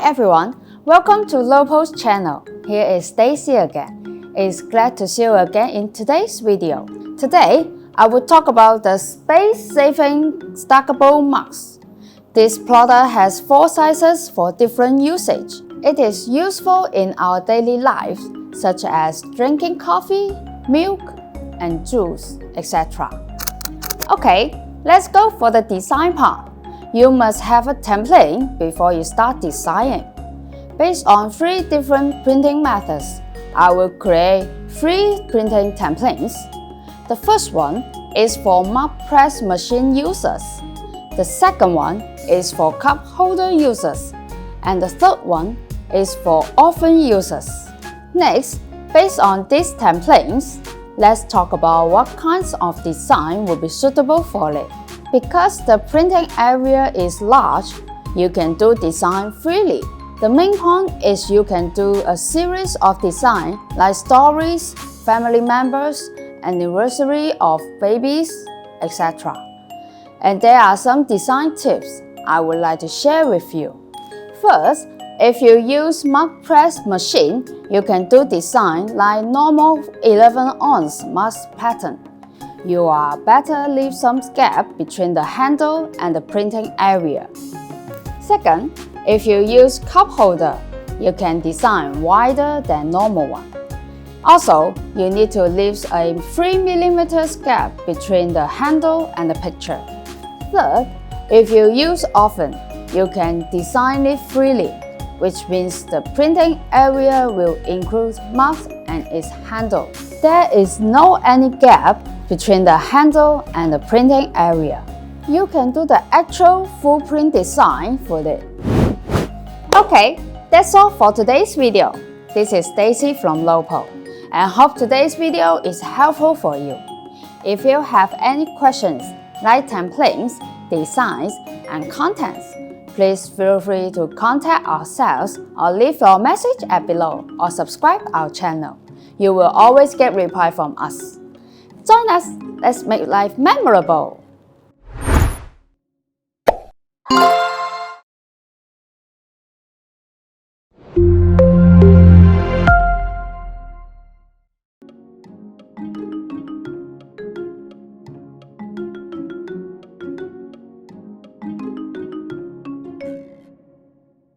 everyone, welcome to LOPO's channel. Here is Stacy again. It's glad to see you again in today's video. Today, I will talk about the space-saving stackable mugs. This product has 4 sizes for different usage. It is useful in our daily lives, such as drinking coffee, milk, and juice, etc. Okay, let's go for the design part. You must have a template before you start designing. Based on 3 different printing methods, I will create 3 printing templates. The first one is for mug press machine users. The second one is for cup holder users. And the third one is for oven users. Next, based on these templates, let's talk about what kinds of design will be suitable for it. Because the printing area is large, you can do design freely. The main point is you can do a series of design like stories, family members, anniversary of babies, etc. And there are some design tips I would like to share with you. First, if you use mug press machine, you can do design like normal 11-ounce mug pattern. You are better leave some gap between the handle and the printing area. Second, if you use cup holder, you can design wider than normal one. Also, you need to leave a 3mm gap between the handle and the picture. Third, if you use oven, you can design it freely, which means the printing area will include mugs and its handle. There is no any gap between the handle and the printing area. You can do the actual full print design for it. Okay, that's all for today's video. This is Stacy from LOPO, and hope today's video is helpful for you. If you have any questions like templates, designs, and contents, please feel free to contact ourselves or leave your message at below or subscribe our channel. You will always get reply from us. Join us, let's make life memorable!